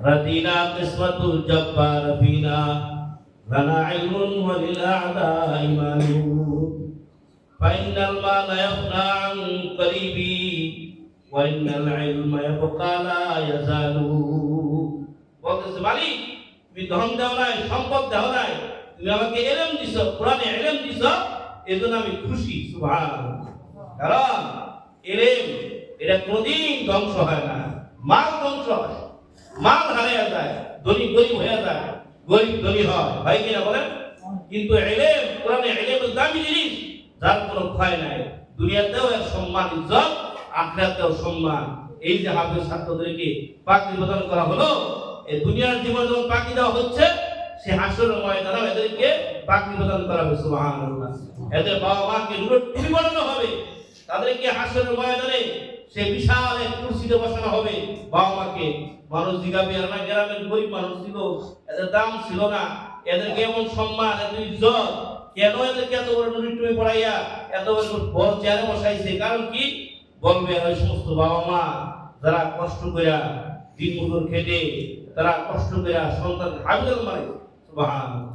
رضينا قسمة الجبار فينا لنا علم وللأعداء مال فإن المال يفنى عن قريبي وإن العلم يبقى لا يزال বলতেছে মালিক তুমি ধন দাও নাই সম্পদ দাও নাই তুমি আমাকে ইলম দিছো কোরআনে ইলম দিছো এজন্য আমি খুশি সুবহানাল্লাহ কারণ ইলম এটা কোনদিন ধ্বংস হয় না মাল ধ্বংস হয় মাল হারিয়ে যায় ধনী গরিব হয়ে যায় গরিব ধনী হয় ভাই কিনা বলেন কিন্তু ইলম কোরআনে ইলম দামি জিনিস যার কোনো ক্ষয় নাই দুনিয়াতেও এর সম্মান ইজ্জত আখিরাতেও সম্মান এই যে হাফেজ ছাত্রদেরকে পাকড়ি প্রদান করা হলো এই দুনিয়ার জীবন যখন পাকড়ি দেওয়া হচ্ছে সে হাসরের ময়দানে এদেরকে পাকড়ি প্রদান করা হবে সুবহানাল্লাহ এদের বাবা মাকে টুপি বানানো হবে তাদেরকে হাসরের ময়দানে সে বিশাল এক কুরসিতে বসানো হবে বাবা মাকে মানুষ জিজ্ঞাসা আর না গ্রামের গরিব মানুষ ছিল এদের দাম ছিল না এদেরকে এমন সম্মান এত ইজ্জত কেন এদেরকে এত বড় টুপি পড়াইয়া এত বড় চেয়ারে বসাইছে কারণ কি বলবে ওই সমস্ত বাবা মা যারা কষ্ট কইরা দিন মজুর খেটে তারা কষ্ট কইরা সন্তান হাবিল মানে সুবহানাল্লাহ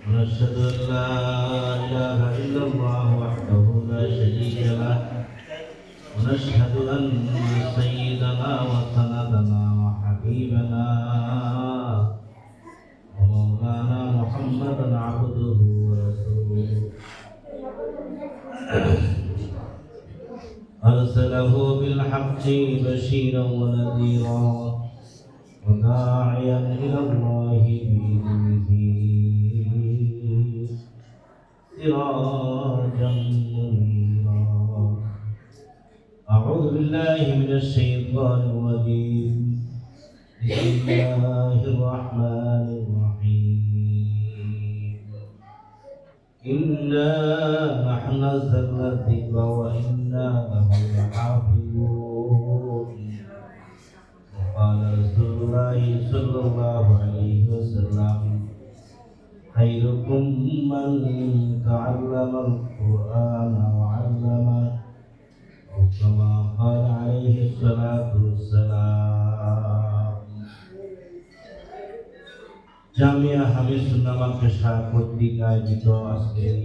ونشهد أن لا إله إلا الله وحده لا شريك له ونشهد أن سيدنا وسندنا وحبيبنا ومولانا محمدا عبده ورسوله أرسله بالحق بشيرا ونذيرا وداعيا إلى الله بإذنه سراجا منيرا أعوذ بالله من الشيطان الرجيم بسم الله الرحمن الرحيم إنا نحن نزلنا الذكر وإنا له لحافظون وقال رسول الله صلى الله عليه وسلم خيركم من تعلم القرآن وعلمه أو كما قال عليه الصلاة والسلام জামিয়া হামিদ সুন্নাহ মাদ্রাসা কর্তৃক আয়োজিত আজকের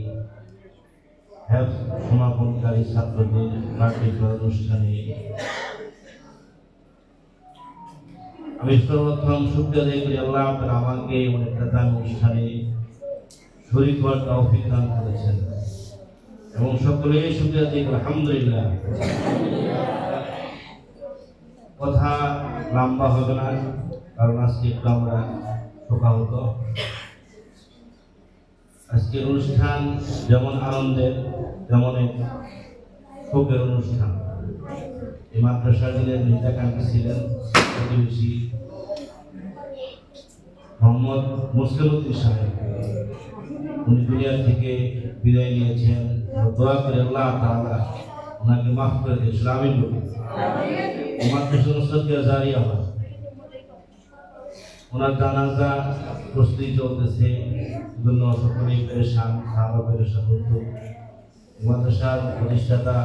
হেফজ সমাপনকারী ছাত্রদের পাঠ্যক্রম অনুষ্ঠানে আমি সর্বপ্রথম শুকরিয়া আদায় করি আল্লাহ তাআলা আমাকে একটা দামি অনুষ্ঠানে শরীক হওয়ার তৌফিক দান করেছেন এবং সকলে শুকরিয়া আদায় করি আলহামদুলিল্লাহ। কথা লম্বা হবে না কারণ আজকে একটু আমরা শোকাহত। আজকের অনুষ্ঠান যেমন আনন্দের তেমন শোকের অনুষ্ঠান। এই মাদ্রাসার যিনি নেতাকাঙ্ক্ষী ছিলেন প্রতিবেশী মোহাম্মদ মুসলিমউদ্দিন সাহেব উনি দুনিয়া থেকে বিদায় নিয়েছেন। দোয়া করে আল্লাহ তাআলা ওনাকে মাফ করে দিয়েছিল আমিন বলি। মাদ্রাসার সদকা জারিয়া হয়। ওনার জানাজা প্রস্তুতি চলতেছে জন্য সকলেই পেরেশান সাহাবা পেরেশান হতো। মাদ্রাসার প্রতিষ্ঠাতা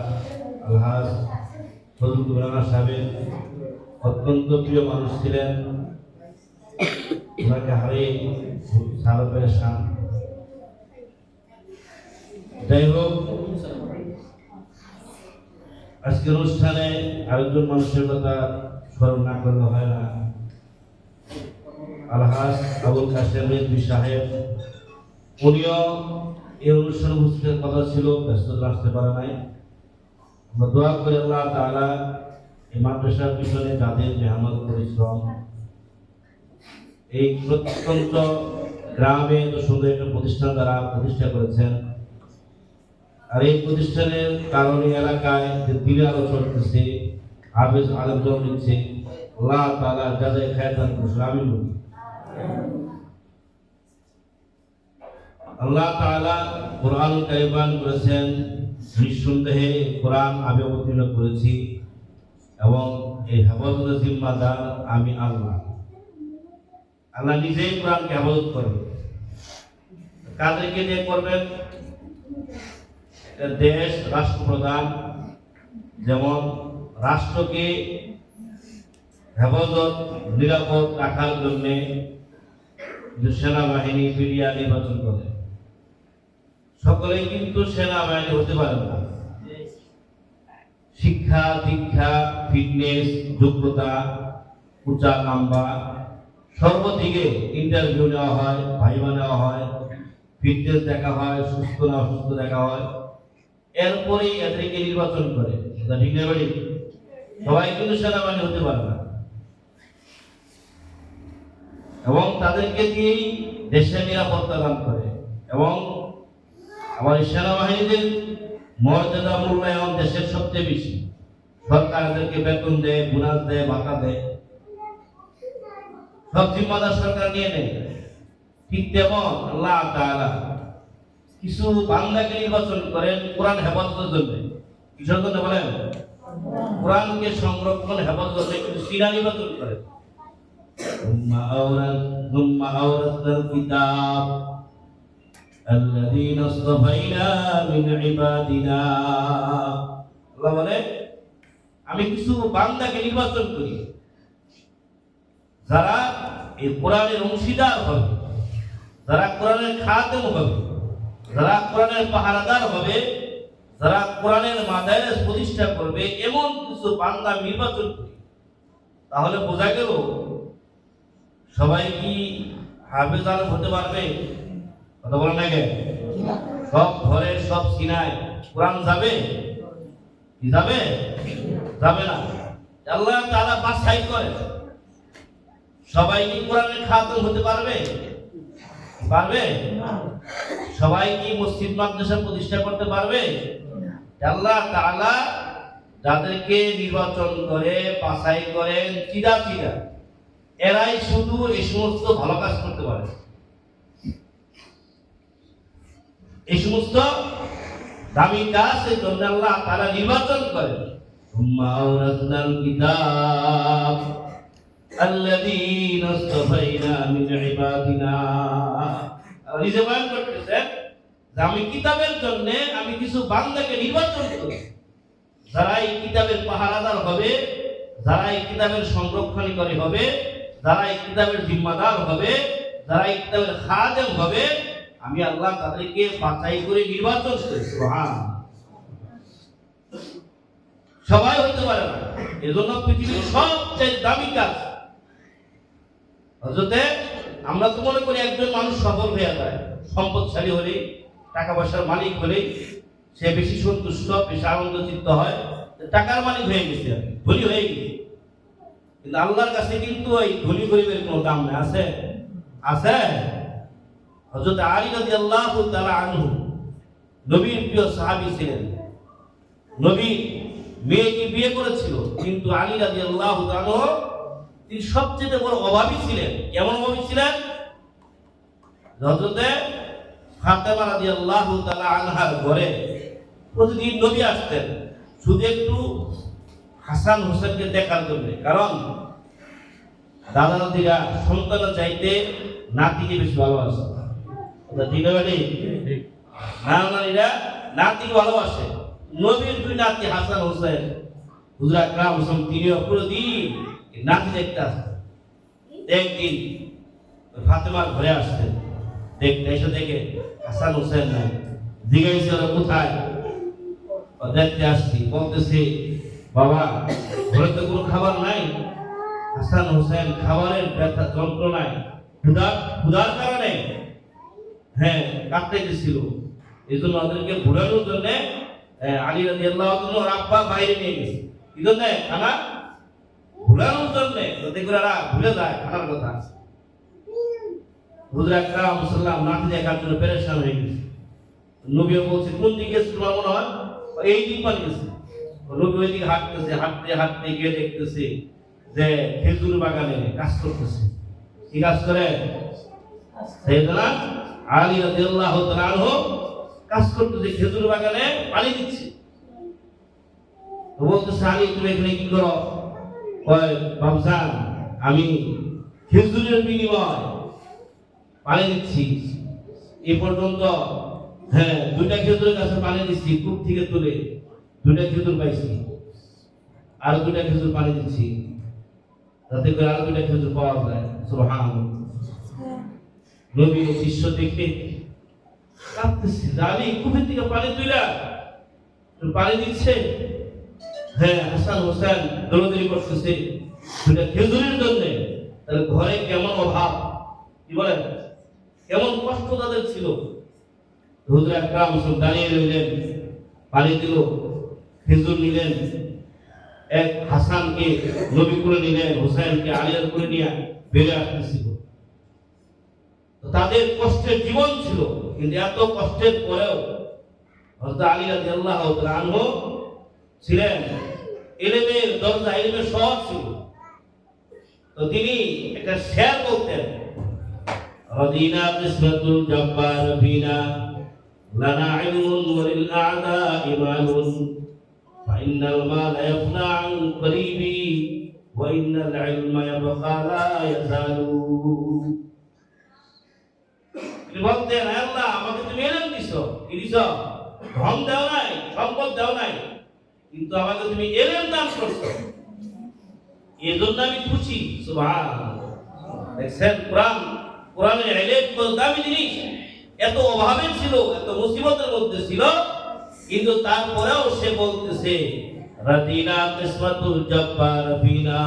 আলহাজ ফজলুল রানা সাহেব অত্যন্ত প্রিয় মানুষ ছিলেন। ওনাকে হারিয়ে সাহাবা পেরেশান। যাই হোক আজকের অনুষ্ঠানে আরেকজন মানুষের কথা স্মরণ না করলে হয় না। আলহাজ আবুল কাশেম রিজভী সাহেব উনিও এই অনুষ্ঠানে উপস্থিতের কথা ছিল, ব্যস্ততা আসতে পারে নাই। আমরা দোয়া করি আল্লাহ তাআলা এই মাদ্রাসার পিছনে যাদের মেহনত পরিশ্রম, এই প্রত্যন্ত গ্রামে এত সুন্দর একটা প্রতিষ্ঠান দ্বারা প্রতিষ্ঠা করেছেন, আর এই প্রতিষ্ঠানের কারণে এলাকায় যে দিনে আলো চলতেছে হাফেজ আলেম জন্ম নিচ্ছে, আল্লাহ তাআলা জাযায়ে খায়র দান করুন আমিন বলি। আল্লাহ তাআলা কোরআন কারিম করেছেন, নিঃসন্দেহে কোরআন আমি অবতীর্ণ করেছি এবং এই হেফাজতের জিম্মাদার আমি আল্লাহ। আল্লাহ নিজেই কোরআনকে হেফাজত করবেন। কাদেরকে দিয়ে করবেন? দেশ রাষ্ট্রপ্রধান যেমন রাষ্ট্রকে হেফাজত নিরাপদ রাখার জন্য সেনাবাহিনী মিডিয়া নির্বাচন করে। সকলেই কিন্তু সেনাবাহিনী হতে পারে না। শিক্ষা দীক্ষা ফিটনেস যোগ্যতা উচ্চা নাম্বার সর্বদিকে ইন্টারভিউ নেওয়া হয়, ভাইবা নেওয়া হয়, ফিটনেস দেখা হয়, সুস্থ না অসুস্থ দেখা হয়, এরপরেই এদেরকে নির্বাচন করে। ঠিক না বাড়ি? সবাই কিন্তু সেনাবাহিনী হতে পারে না এবং তাদেরকে দিয়েই দেশের নিরাপত্তা দান করে। এবং আবার সেনাবাহিনীদের মর্যাদা মূল্যায়ন দেশের সবচেয়ে বেশি। সরকার এদেরকে বেতন দেয়, বোনাস দেয়, ভাতা দেয়, সব জিম্মাদার সরকার নিয়ে নেয়। ঠিক তেমন আল্লাহ তাআলা কিছু বান্দাকে নির্বাচন করেন কোরআন হেফাজতের জন্য। কিসের জন্য বলেন? কোরআনকে সংরক্ষণ হেফাজতের জন্য কিছু সিনা নির্বাচন করেন। ثم أورثنا الكتاب الذين اصطفينا من عبادنا। আল্লাহ বলে আমি কিছু বান্দাকে নির্বাচন করি যারা এই কোরআনের অংশীদার হবে, যারা কোরআনের খাদেম হবে, যারা কোরআনের পাহারাদার হবে, যারা কোরআনের মাদারিস প্রতিষ্ঠা করবে, এমন কিছু বান্দা নির্বাচন করি। তাহলে বোঝা গেল সবাই কি হাফেজ আলেম হতে পারবে? কথা বলেন না কেন? সব ঘরে সব সিনায় কোরআন যাবে? যাবে? যাবে না। আল্লাহ তাআলা বাছাই করে সবাই কি কোরআনের খাদেম হতে পারবে? পারবে? সবাই কি মসজিদ মাদ্রাসা প্রতিষ্ঠা করতে পারবে? আল্লাহ তাআলা যাদেরকে নির্বাচন করে বাছাই করেন চিরা চিরা, এরাই শুধু এই সমস্ত ভালো কাজ করতে পারে। এই সমস্ত দামি কাজ এই জন্য আল্লাহ তাআলা নির্বাচন করেন। সুম্মা আওরাসনাল কিতাব আল্লাযীনা ইসতাফাইনা মিন ইবাদিনা। নিজে বয়ান করতেছেন যে আমি কিতাবের জন্য আমি কিছু বান্দাকে নির্বাচন করি, যারা এই কিতাবের পাহারাদার হবে, যারা এই কিতাবের সংরক্ষণকারী হবে, যারা এই কিতাবের জিম্মাদার হবে, যারা এই কিতাবের খাদেম হবে, আমি আল্লাহ তাদেরকে বাছাই করে নির্বাচন করি। সুবহানাল্লাহ। সবাই হইতে পারে না, এজন্য পৃথিবীর সবচেয়ে দামি কাজ হযরতে আমরা তো মনে করি একজন মানুষ সফল হয়ে যায়, সম্পদশালী হলে, টাকা পয়সার মালিক হলে সে বেশি সন্তুষ্ট, বেশি আনন্দিত হয়, টাকার মালিক হয়ে গেছে, ধনী হয়ে গেছে। কিন্তু আল্লাহর কাছে কিন্তু ওই ধনী গরিবের কোনো দাম নেই। আছে? আছে? হযরত আলী রাদিয়াল্লাহু তাআলা আনহু নবীর প্রিয় সাহাবী ছিলেন। নবী মেয়েকে বিয়ে করেছিল, কিন্তু আলী রাদিয়াল্লাহু তাআলা তিনি সবচেয়ে বড় অভাবী ছিলেন। কেমন অভাবী ছিলেন? হযরত ফাতেমা রাদিয়াল্লাহু তাআলা আনহার ঘরে প্রতিদিন নবী আসতেন শুধু একটু হাসান হোসেনকে দেখার জন্য। কারণ দাদা দাদিরা সন্তানের চাইতে নাতিকে বেশি ভালোবাসে। ঠিক না বেটি? নানা নানিরা নাতিকে ভালোবাসে। নবীর দুই নাতি হাসান হোসেন, হুজুর আকরাম হোসেন, তিনিও প্রতিদিন নাতি দেখতে আসতেন। একদিন ফাতেমার ঘরে আসতেন, দেখতে এসে দেখে হাসান হোসেন নাই। জিজ্ঞাসা হলো কোথায়? দেখতে আসছি। বলতেছে বাবা ঘরে তো কোনো খাবার নাই। হাসান হোসেন খাবারের ব্যথা যন্ত্রণায় ক্ষুধার কারণে কাঁদতে গেছিল। এই জন্য ওদেরকে ঘুরানোর জন্য আলী রাদিয়াল্লাহু তাআলা ওর আব্বা বাইরে নিয়ে গেছে। কি জন্য? খানা ঘুরানোর জন্য, যাতে করে ওরা ভুলে যায় খানার কথা। হুজুর আকরাম সাল্লাল্লাহু আলাইহি ওয়াসাল্লাম দেখার জন্য পেরেশান হয়ে গেছে। নবীও বলছে কোন দিকে তোমার মনে হয়? এই দিক পান গেছে। নবী ওই দিকে হাঁটতেছে, হাঁটতে হাঁটতে গিয়ে দেখতেছে যে খেজুর বাগানে কাজ করতেছে। কি কাজ করে? সাইয়েদনা আলী রাদিয়াল্লাহু তাআলা আনহু কাজ করতেছে, খেজুর বাগানে পানি দিচ্ছে। তো বলতেছে আলী তুমি এখানে কি করো? কয় বাবজান আমি খেজুরের বিনিময় পানি দিচ্ছি। এ পর্যন্ত দুইটা খেজুরের গাছে পানি দিচ্ছি, কূপ থেকে তুলে দুইটা খেজুর পাইছি। আর 2টা খেজুর পানি দিচ্ছি, যাতে করে আর 2টা খেজুর পাওয়া যায়। সুবহানাল্লাহ। নবী ও শিষ্য দেখে কাঁদতেছে, আলী কুফের থেকে পানি তুইলা পানি দিচ্ছে। হ্যাঁ, হাসান হোসেন দৌড়াদৌড়ি করতেছে 2টা খেজুরের জন্য। তাহলে ঘরে কেমন অভাব, কি বলেন, কেমন কষ্ট তাদের ছিল। হুজুর আকরাম সব দাঁড়িয়ে রইলেন, পানি দিল, খেজুর নিলেন, এক হাসানকে নবী করে নিলেন, হোসেনকে আলিয়ার করে নিয়ে বেড়ে আসতেছিল। তাদের কষ্টের জীবন ছিল, কিন্তু এত কষ্টের পরেও হযরত আলী রাদিয়াল্লাহু তাআলা আনহু ছিলেন ইলমের দরজা, ইলমের শহর ছিল। তো তিনি একটা শের বলতেন, রাদিনা কিসরাতুল জব্বার ফিনা লানা ইলমুন ওয়া লিল আ'দা ইমানুন ফাইন্নাল মালা ইয়াফনা আন করিবি ওয়া ইন্নাল ইলমা ইয়াবকা লা ইয়াজালু। তিনি বলতেন, আল্লাহ আমাকে তুমি ইলম দিছো, কি দিছো? ধন দাও নাই, সম্পদ দাও নাই, কিন্তু আমাকে তুমি ইলম দান করছো, এজন্য আমি খুশি। সুবহানাল্লাহ। দেখছেন, কোরআনের ইলম কত দামি জিনিস। এত অভাবে ছিল, এত মুসিবতের মধ্যে ছিল, কিন্তু তারপরেও সে বলতেছে, রাদিনা কিসমাতুল জব্বার ফিনা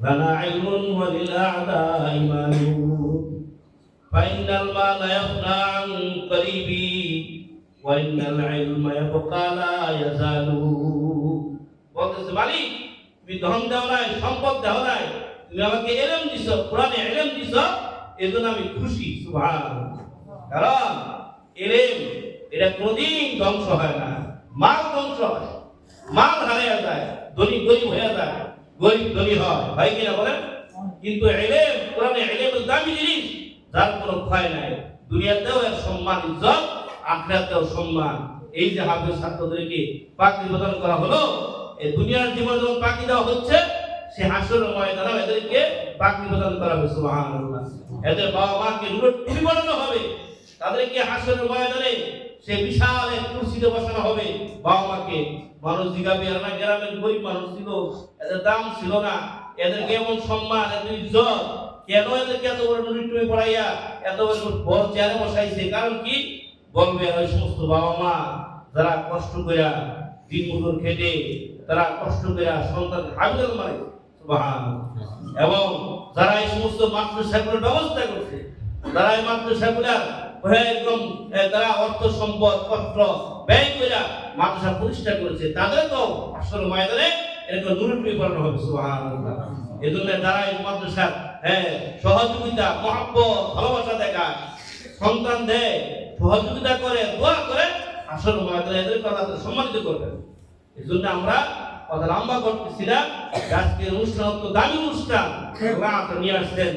লানা ইলমুন ওয়া লিল আ'দা ইমানুন ফাইনাল মালা ইয়াফনা আন করিবি ওয়া ইন্নাল ইলমা ইয়াবকা লা ইয়াজালু। বলতেছে, মালিক তুমি ধন দাও নাই, সম্পদ দাও নাই, তুমি আমাকে ইলম দিছো, কোরআনে ইলম দিছো, এজন্য আমি খুশি। সুবহানাল্লাহ। কারণ ইলম এটা কোনদিন ধ্বংস হয় না। মাল ধ্বংস হয়, মাল হারিয়ে যায়, ধনী গরিব হয়ে যায়, গরিব ধনী হয়, ভাই কিনা বলেন। কিন্তু ইলম, কোরআনে ইলম দামি জিনিস, যার কোনো ক্ষয় নাই। দুনিয়াতেও এর সম্মান, ইজ্জত, আখিরাতেও সম্মান। এই যে হাফেজ ছাত্রদেরকে পাকড়ি প্রদান করা হলো, এই দুনিয়ার জীবনে যখন পাকড়ি দেওয়া হচ্ছে, সে হাসরের ময়দানে এদেরকে পাকড়ি প্রদান করা হবে। সুবহানাল্লাহ। এদের বাবা মাকে টুপি পরানো হবে, তাদেরকে হাসরের ময়দানে সে বিশাল এক কুরসিতে বসানো হবে। বাবা মাকে মানুষ জিজ্ঞাসা করে না, গ্রামের গরিব মানুষ ছিল, এদের দাম ছিল না, এদেরকে এমন সম্মান, এত ইজ্জত, কেন এদেরকে এত বড় টুপি পরাইয়া এত বড় চেয়ারে বসাইছে? কারণ কি বলবে? ওই সমস্ত বাবা মা যারা কষ্ট করে দিন মজুর খেটে, তারা কষ্ট করে সন্তান হাবিল মানে, সুবহানাল্লাহ। এবং যারা এই সমস্ত মাদ্রাসাগুলোর ব্যবস্থা করছে, যারা এই মাদ্রাসাগুলোর একদম তারা অর্থ সম্পদ কষ্ট ব্যয় করে মাদ্রাসা প্রতিষ্ঠা করেছে, তাদের তো আসলে ময়দানে এরকম নুরুটুপি পরানো হবে। সুবহানাল্লাহ। এজন্য যারা এই মাদ্রাসার সহযোগিতা, মহব্বত, ভালোবাসা দেখায়, সন্তান দেয়, সহযোগিতা করে, দোয়া করে, আসলে ময়দানে এদের কথা সম্মানিত করবেন। এই জন্য আমরা কথা লম্বা করতেছি না। আজকের অনুষ্ঠান তো দামি অনুষ্ঠান, নিয়ে আসছেন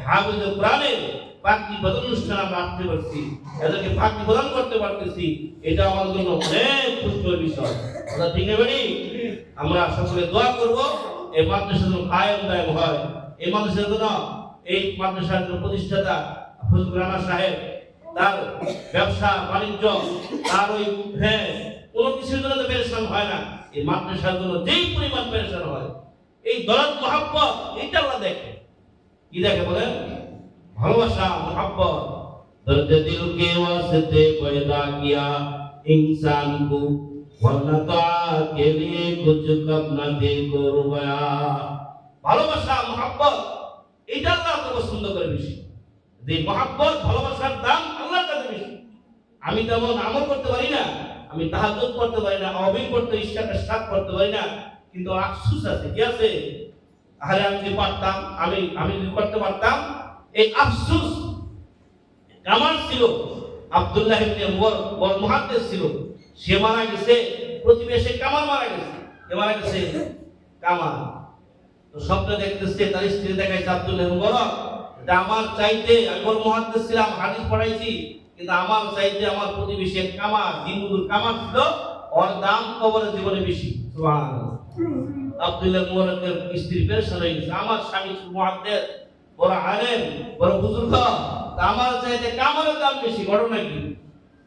হাফেজ কোরআনের পাকড়ি প্রদান অনুষ্ঠান আমরা আসতে পারছি, এদেরকে পাকড়ি প্রদান করতে পারতেছি, এটা আমাদের জন্য অনেক খুশির বিষয়। কথা ঠিক নেবেনি? আমরা সকলে দোয়া করব এই মাদ্রাসা যেন কায়েম দায়েম হয়। এই মাদ্রাসার জন্য, এই মাদ্রাসার প্রতিষ্ঠাতা ফজলুর রহমান সাহেব, তার ব্যবসা বাণিজ্য, তার ওই কোনো কিছুর জন্য পেরেশান হয় না। এই মাদ্রাসার জন্য যেই পরিমাণ পেরেশান হয়, এই দরদ মহব্বত, এটা আল্লাহ দেখে। কি দেখে বলেন? ভালোবাসা, मोहब्बत। दर्द दिल के वास्ते पैदा किया इंसान को, वरना तो के लिए कुछ कब न दिल को रुबाया। ভালোবাসা, मोहब्बत, এটা আল্লাহ তো পছন্দ করে বেশি। যে मोहब्बत, ভালোবাসার দাম আল্লাহর কাছে বেশি। আমি তেমন আমল করতে পারি না, আমি তাহাজ্জুদ করতে পারি না, অবিন করতে, ইশরাক করতে পারি না, কিন্তু আফসোস আছে। কি আছে? আরে আমি যদি পারতাম, আমি যদি করতে পারতাম। এই আফসোস কামাল ছিল। আব্দুল্লাহ ইবনে ওয়াল মুহাদ্দিস ছিল, সে মারা গেছে, প্রতিবেশী কামাল মারা গেছে। কে মারা গেছে? কামাল। তো স্বপ্ন দেখতেছে, তার স্ত্রী দেখাইছে আব্দুল্লাহ ইবনে ওয়াল, এটা আমার চাইতে, আমি বড় মুহাদ্দিস ছিলাম, হাদিস পড়াইছি, কিন্তু আমার চাইতে আমার প্রতিবেশী কামাল, দিনমজুর কামাল ছিল, ওর দাম কবরে জীবনে বেশি। সুবহানাল্লাহ। আব্দুল্লাহ ইবনে ওয়ালের স্ত্রী পেরেশান হয়ে গেছে, আমার স্বামী মুহাদ্দিস, বড় আলেম, বড় বুজুর্গ, আমার চাইতে কামালের দাম বেশি। ঘটনা কি?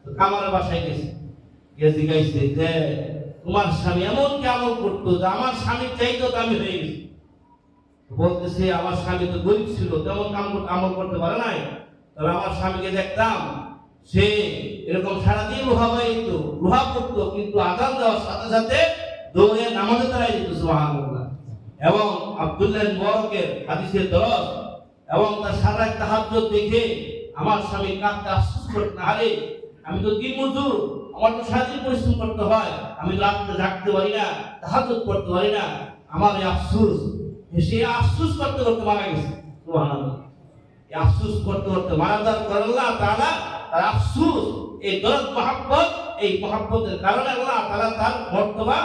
কামালের বাসায় গেছে, গিয়ে জিজ্ঞাসা, যে তোমার স্বামী এমন কি আমল করতো যে আমার স্বামীর চাইতেও দামি হয়ে গেছে। বলতেছে আমার স্বামী তো গরিব ছিল, তেমন আমল করতে পারে নাই। তবে আমার স্বামীকে দেখতাম সে এরকম সারাদিন লোহা বাইত, লোহা করতো, কিন্তু আযান দেওয়ার সাথে সাথে দৌড়ে নামাজে দাঁড়ায় যেত। সুবহানাল্লাহ। এবং আব্দুল্লাহ ইবনে মুবারকের হাদিসের দরজ এবং তার সারা তাহাজ্জুদ দেখে আমার স্বামী কাঁদতে আফসোস করতেন, আরে আমি তো দিন মজুর, আমার তো সারাদিন পরিশ্রম করতে হয়, আমি রাত্রে জাগতে পারি না, তাহাজ্জুদ পড়তে পারি না, আমার এই আফসোস। সে আফসোস করতে করতে মারা গেছে। সুবহানাল্লাহ। এই আফসোস করতে করতে মারা যাওয়ার পর আল্লাহ তাআলা তার আফসোস, এই দরদ মহব্বত, এই মহব্বতের কারণে আল্লাহ তাআলা তার মর্তবা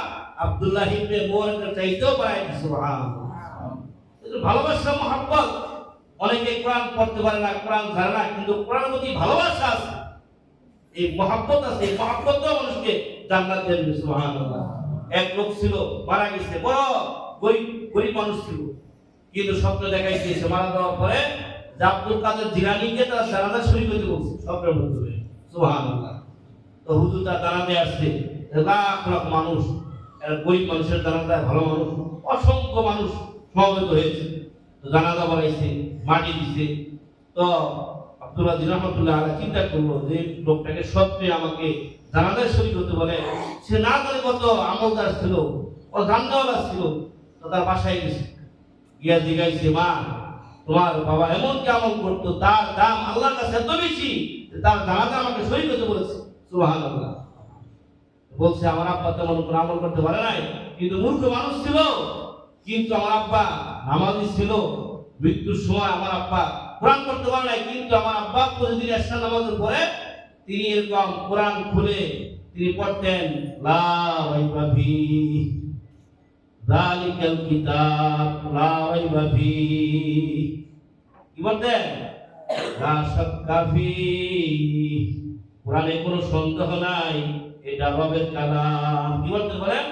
আব্দুল্লাহ ইবনে মুবারকের চাইতেও বাড়ায় দিয়েছে। সুবহানাল্লাহ। ভালোবাসা মহব্বত, অনেকে কোরআন পড়তে পারে না, কোরআন জানে না, কিন্তু কোরআনের প্রতি ভালোবাসা আছে, এই মহব্বত আছে, এই মহব্বতও মানুষকে জান্নাত দেবে। সুবহানাল্লাহ। এক লোক ছিল, মারা গেছে, বড় গরিব মানুষ ছিল, কিন্তু স্বপ্ন দেখাইছে মারা যাওয়ার পরে যে আব্দুল কাদের জিলানীকে তার জানাজা শরীক হতে বলছে স্বপ্নের মধ্যে। সুবহানাল্লাহ। তো হুজুর তার জানাজে আসছে, লাখ লাখ মানুষ, গরিব মানুষের জানাজায় ভালো মানুষ, অসংখ্য মানুষ সমবেত হয়েছে। তো জানাজা বানাইছে, মাটি দিছে। তো আব্দুল্লাহ রহমাতুল্লাহ আলাইহি চিন্তা করলো যে লোকটাকে স্বপ্নে আমাকে জানাজায় শরীক হতে বলে, সে না জানে কত আমলদার ছিল, ও জাননেওয়ালা ছিল। তো তার বাসায় গেছে, গিয়া জিজ্ঞাসা, মা তোমার বাবা এমন কি আমল করতো, তার দাম আল্লাহর কাছে এত বেশি তার জানাজা আমাকে শরীক হতে বলেছে। সুবহানাল্লাহ। বলছে আমার আব্বা তেমন কোনো আমল করতে পারে নাই, কিন্তু মূর্খ মানুষ ছিল, কিন্তু আমার আব্বা নামাজি ছিল। মৃত্যুর সময় আমার আব্বা কোরআন পড়তে পারে নাই, কিন্তু আমার আব্বা প্রতিদিন এশার নামাজের পরে তিনি এরকম কোরআন খুলে তিনি পড়তেন, লা রাইবা ফিহি যালিকাল কিতাব লা রাইবা ফিহি, কি বলতেন? লা শাক্কা ফিহি, কোরআনে কোনো সন্দেহ নাই, এটা রবের কালাম। কি বলতে পারেন?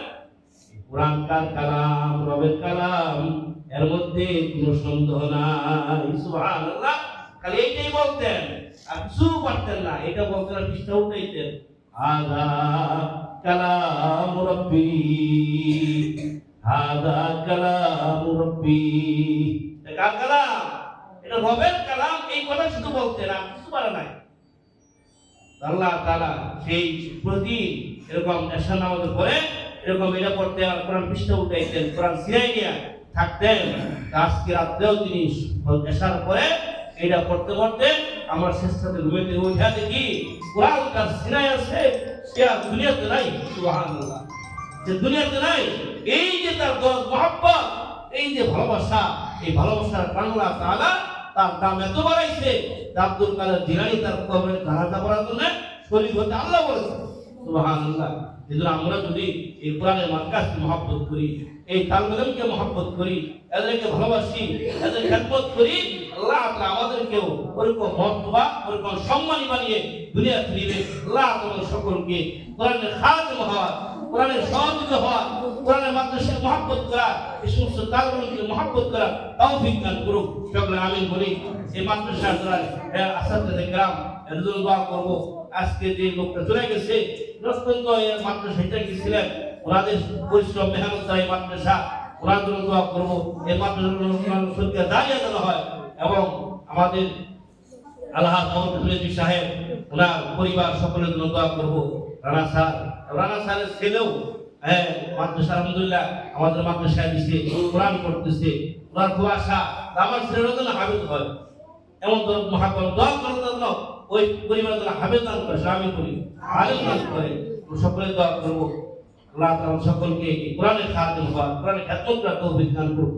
কোরআন কার কালাম, রবের কালাম, এর মধ্যে কোনো সন্দেহ নাই। সুবহানাল্লাহ। খালি এইটাই বলতেন, আর কিছু পারতেন না। এটা বলতেন আর পৃষ্ঠা উঠাইতেন, হাযা কালাম রব্বি, হাযা কালাম রব্বি। এটা কার কালাম? এটা রবের কালাম। এই কথা শুধু বলতেন, আর কিছু পারে নাই। আল্লাহ তাআলা সেই প্রতিদিন এরকম এশার নামাজের পরে এরকম এটা পড়তে আর কোরআন পৃষ্ঠা উঠাইতেন, কোরআন সিরাই নিয়ে থাকতেন। আজকে রাত্রেও তিনি এশার পরে এটা পড়তে পড়তে আমার শেষ সাথে ঘুমেতে উঠা দেখি কোরআন তার সিনায় আছে, সে আর দুনিয়াতে নাই। সুবহানাল্লাহ। যে দুনিয়াতে নাই, এই যে তার দরদ মহব্বত, এই যে ভালোবাসা, এই ভালোবাসার কারণে আল্লাহ তাআলা তার দাম এত বাড়াইছে, আব্দুল কাদের জিলানী তার কবরে জানাজা পড়ার জন্য শরীক হতে আল্লাহ বলেছে। সুবহানাল্লাহ। এজন্য আমরা যদি এই কোরআনের মার্কাজকে মহব্বত করি, এই তালবেলকে মহব্বত করি, এদেরকে ভালোবাসি, এদের খেদমত করি, আল্লাহ তাআলা আমাদেরকেও ওরকম মর্তবা, ওরকম সম্মানী বানিয়ে দুনিয়াতে নিবে। আল্লাহ তাআলা সকলকে কোরআনের খাদেম হওয়া, কোরআনের সহযোগী হওয়া, কোরআনের মাদ্রাসায় মহব্বত করা, এই সমস্ত তালবেলকে মহব্বত করা তৌফিক দান করুক। সকলে আমিন বলি। এই মাদ্রাসার দ্বারা আসাতে গ্রাম এর জন্য দোয়া করবো। আজকে যে লোকটা চলে গেছে, অত্যন্ত মাদ্রাসা এটা গেছিলেন, ওনাদের পরিশ্রম মেহনত দ্বারা এই মাদ্রাসা, ওনার জন্য দোয়া করবো। এই মাদ্রাসার সত্যি দাঁড়িয়ে দেওয়া হয় এবং আমাদের আল্লাহ সাহেব, ওনার পরিবার সকলের জন্য দোয়া করবো। রানা স্যারের ছেলেও মাদ্রাসা আলহামদুলিল্লাহ আমাদের মাদ্রাসায় দিচ্ছে, কোরআন পড়তেছে। ওনার খুব আশা আমার ছেলের জন্য হাফেজ হয়, এমন মহাকর দোয়া করার জন্য ওই পরিবারের জন্য হাফেজ দান করে, আমি করি, আলেম দান করে। সকলে দোয়া করবো আল্লাহ তাআলা সকলকে কোরআনের খাদেম হওয়া, কোরআনের খেদমত করার তৌফিক দান করুক।